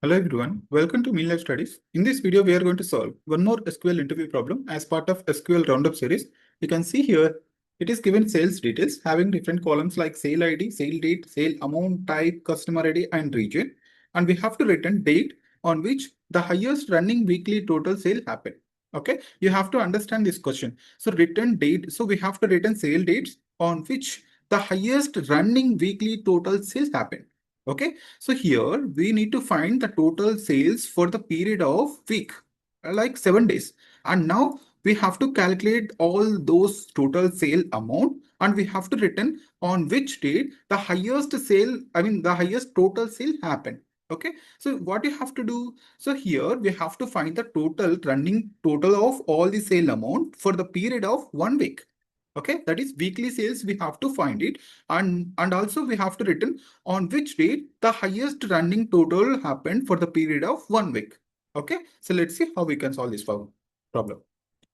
Hello everyone, welcome to Mean Life Studies. In this video, we are going to solve one more SQL interview problem as part of SQL Roundup series. You can see here, it is given sales details having different columns like sale ID, sale date, sale amount, type, customer ID, and region. And we have to return date on which the highest running weekly total sale happened. Okay, you have to understand this question. So return date, so we have to return sale dates on which the highest running weekly total sales happened. Okay, so here we need to find the total sales for the period of week, like 7 days. And now we have to calculate all those total sale amount and we have to return on which date the highest sale, the highest total sale happened. Okay, so what you have to do, so here we have to find the total running total of all the sale amount for the period of 1 week. Okay, that is weekly sales, we have to find it, and also we have to return on which date the highest running total happened for the period of 1 week. Okay, so let's see how we can solve this problem.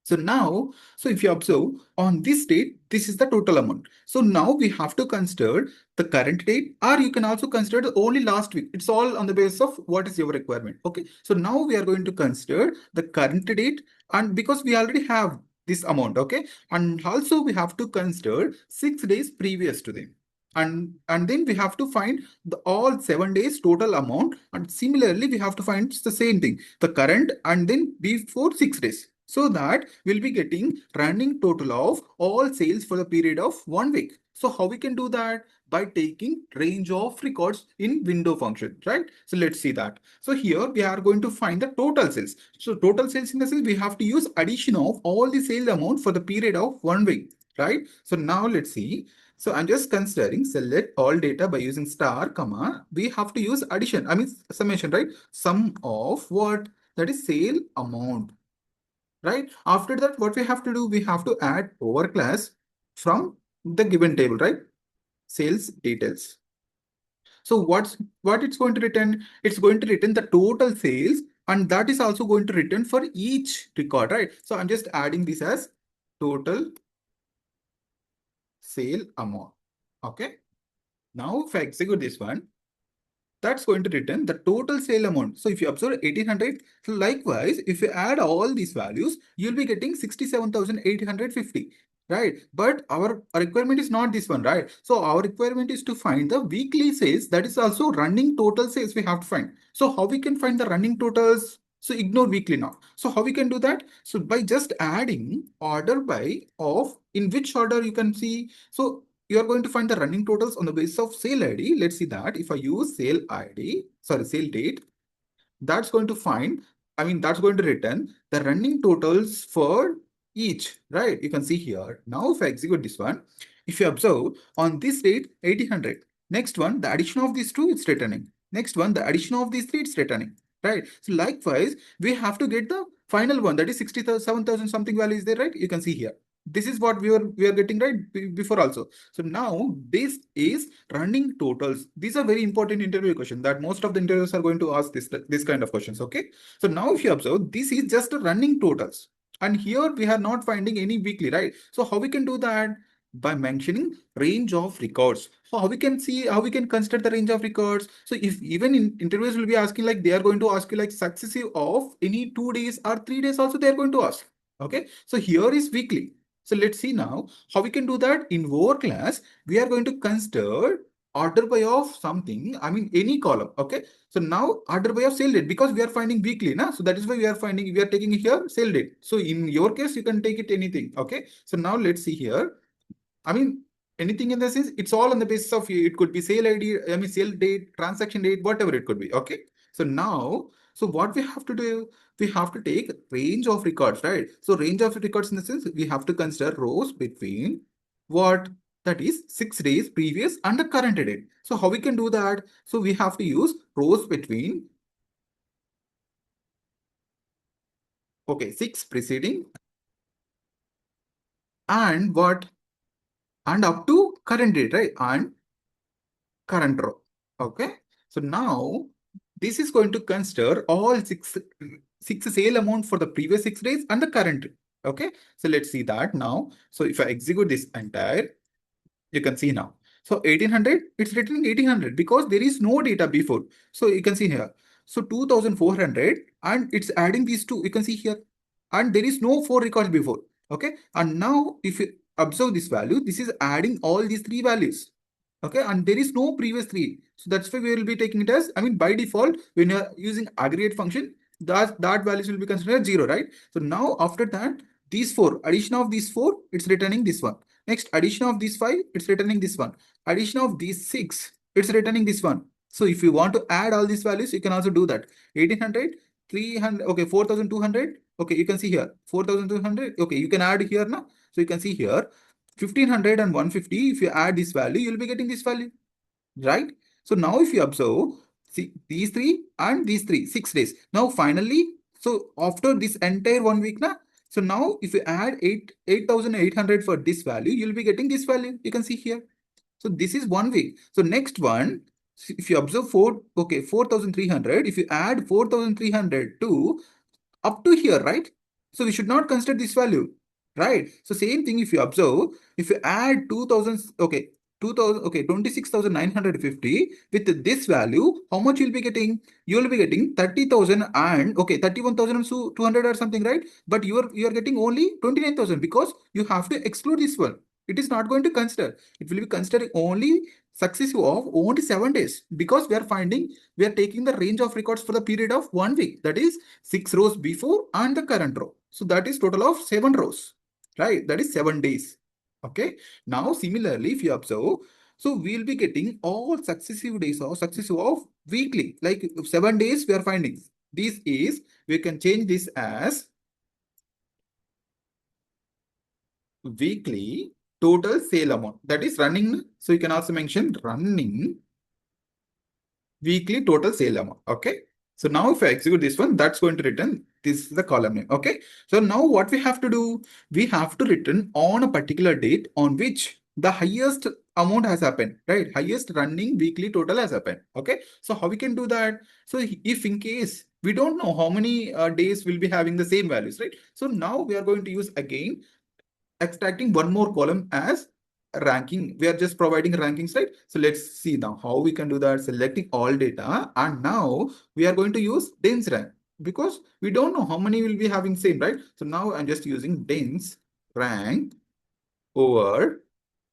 So now, so if you observe on this date, this is the total amount. So now we have to consider the current date, or you can also consider only last week. It's all on the basis of what is your requirement. Okay, so now we are going to consider the current date, and because we already have this amount, okay, and also we have to consider 6 days previous to them. And then we have to find the all 7 days total amount, and similarly we have to find the same thing, the current and then before 6 days, so that we'll be getting running total of all sales for the period of 1 week. So how we can do that? By taking range of records in window function, right? So let's see that. So here we are going to find the total sales. So total sales in the sense we have to use addition of all the sale amount for the period of 1 week, right? So now let's see. So I'm just considering select all data by using star, comma. We have to use addition, summation, right? Sum of what? That is sale amount, right? After that, what we have to do, we have to add over class from the given table, right? Sales details. So what it's going to return? It's going to return the total sales, and that is also going to return for each record, right? So I'm just adding this as total sale amount. Okay. Now if I execute this one, that's going to return the total sale amount. So if you observe 1800, so likewise, if you add all these values, you'll be getting 67,850, right? But our requirement is not this one, right? So our requirement is to find the weekly sales, that is also running total sales we have to find. So how we can find the running totals? So ignore weekly now. So how we can do that? So by just adding order by of in which order you can see. So you are going to find the running totals on the basis of sale ID. Let's see that if I use sale ID, sorry, sale date, that's going to find, that's going to return the running totals for each, right? You can see here. Now, if I execute this one, if you observe on this date, 1800, next one, the addition of these two, it's returning. Next one, the addition of these three, it's returning, right? So likewise, we have to get the final one, that is 67,000 something value is there, right? You can see here. This is what we are getting right before also. So now this is running totals. These are very important interview questions that most of the interviewers are going to ask this kind of questions. Okay. So now if you observe, this is just a running totals. And here we are not finding any weekly, right? So how we can do that? By mentioning range of records. So how we can see, how we can consider the range of records. So if even in interviews will be asking, like they are going to ask you like successive of any 2 days or 3 days also they are going to ask. Okay. So here is weekly. So let's see now how we can do that. In our class, we are going to consider order by of something, any column. Okay. So now order by of sale date, because we are finding weekly, na? So that is why we are taking here sale date. So in your case, you can take it anything. Okay. So now let's see here. Anything in the sense, it's all on the basis of, it could be sale ID, sale date, transaction date, whatever it could be. Okay. So now, so what we have to do, we have to take range of records, right? So range of records in the sense, we have to consider rows between what? That is 6 days previous and the current date. So how we can do that? So we have to use rows between, okay, 6 preceding and what? And up to current date, right? And current row. Okay. So now this is going to consider all six sale amount for the previous 6 days and the current. Okay. So let's see that now. So if I execute this entire, you can see now. So 1800, it's written 1800 because there is no data before. So you can see here. So 2,400, and it's adding these two, you can see here. And there is no 4 records before. Okay. And now if you observe this value, this is adding all these 3 values. Okay. And there is no previous 3. So that's why we will be taking it as, I mean, by default, when you're using aggregate function, that values will be considered 0, right? So now after that, these 4, addition of these 4, it's returning this one. Next, addition of these 5, it's returning this one. Addition of these 6, it's returning this one. So if you want to add all these values, you can also do that. 1800, 300, okay, 4200. Okay, you can see here 4200. Okay, you can add here now. So you can see here 1500 and 150. If you add this value, you'll be getting this value, right? So now if you observe, see these 3 and these 3, 6 days. Now finally, so after this entire 1 week now, so now if you add 8,800 for this value, you'll be getting this value. You can see here. So this is 1 week. So next one, if you observe 4,300, if you add 4,300 to up to here, right? So we should not consider this value, right? So same thing if you observe, if you add 2,000, okay, 2,000, okay, 26,950 with this value, how much you'll be getting? You'll be getting 30,000 and, okay, 31,200 or something, right? But you are getting only 29,000 because you have to exclude this one. It is not going to consider. It will be considering only successive of only 7 days because we are taking the range of records for the period of 1 week. That is 6 rows before and the current row. So that is total of 7 rows, right? That is 7 days. Okay. Now, similarly, if you observe, so we'll be getting all successive days or successive of weekly, like 7 days we are finding. This is, we can change this as weekly total sale amount. That is running. So you can also mention running weekly total sale amount. Okay. So now if I execute this one, that's going to return, this is the column name. Okay. So now what we have to do, we have to return on a particular date on which the highest amount has happened, right? Highest running weekly total has happened. Okay. So how we can do that? So if in case we don't know how many days we'll be having the same values, right? So now we are going to use again extracting one more column as ranking. We are just providing rankings, right? So let's see now how we can do that. Selecting all data, and now we are going to use dense rank because we don't know how many will be having same, right? So now I'm just using dense rank over.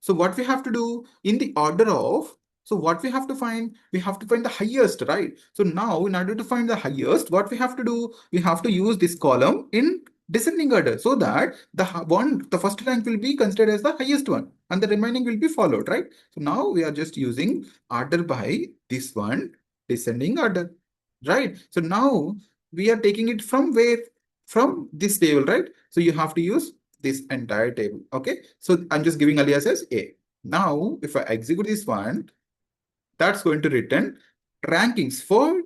So what we have to do in the order of, so what we have to find the highest, right? So now in order to find the highest, what we have to do, we have to use this column in descending order so that the first rank will be considered as the highest one and the remaining will be followed, right? So now we are just using order by this one, descending order, right? So now we are taking it from where? From this table, right? So you have to use this entire table. Okay. So I'm just giving alias as A. Now, if I execute this one, that's going to return rankings for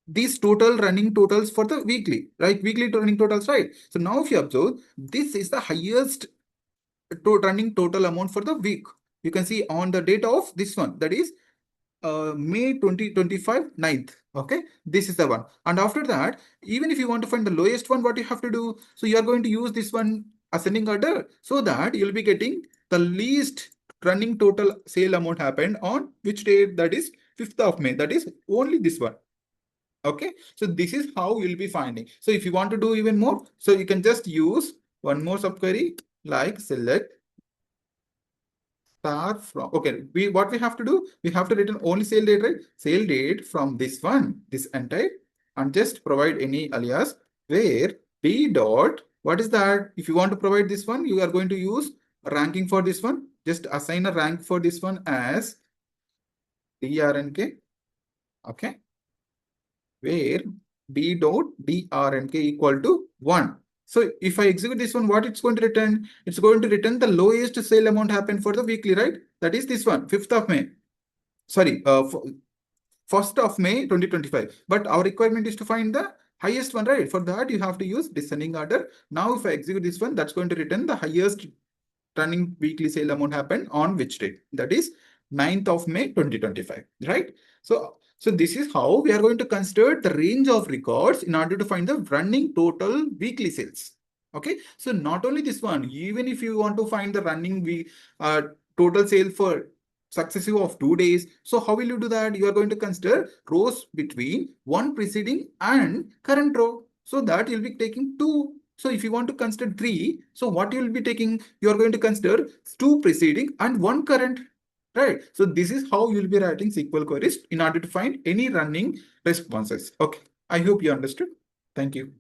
these total running totals for the weekly, right? Weekly running totals, right? So now if you observe, this is the highest running total amount for the week. You can see on the date of this one, that is May 2025 9th. Okay, this is the one. And after that, even if you want to find the lowest one, what you have to do, so you are going to use this one ascending order so that you'll be getting the least running total sale amount happened on which date, that is 5th of May. That is only this one. Okay, so this is how you'll be finding. So if you want to do even more, so you can just use one more subquery like select star from, okay, what we have to do, we have to return only sale date, right? Sale date from this one, this entire, and just provide any alias where b dot, what is that? If you want to provide this one, you are going to use a ranking for this one. Just assign a rank for this one as drnk. Okay, where b dot drnk equal to 1. So if I execute this one, what it's going to return? It's going to return the lowest sale amount happened for the weekly, right? That is this one, 5th of May. Sorry, 1st of May 2025. But our requirement is to find the highest one, right? For that, you have to use descending order. Now, if I execute this one, that's going to return the highest running weekly sale amount happened on which date? That is 9th of May 2025, right? So this is how we are going to consider the range of records in order to find the running total weekly sales. Okay, so not only this one, even if you want to find the running total sale for successive of 2 days. So how will you do that? You are going to consider rows between one preceding and current row. So that you'll be taking 2. So if you want to consider 3, so what you will be taking? You are going to consider 2 preceding and 1 current. Right. So this is how you'll be writing SQL queries in order to find any running responses. Okay. I hope you understood. Thank you.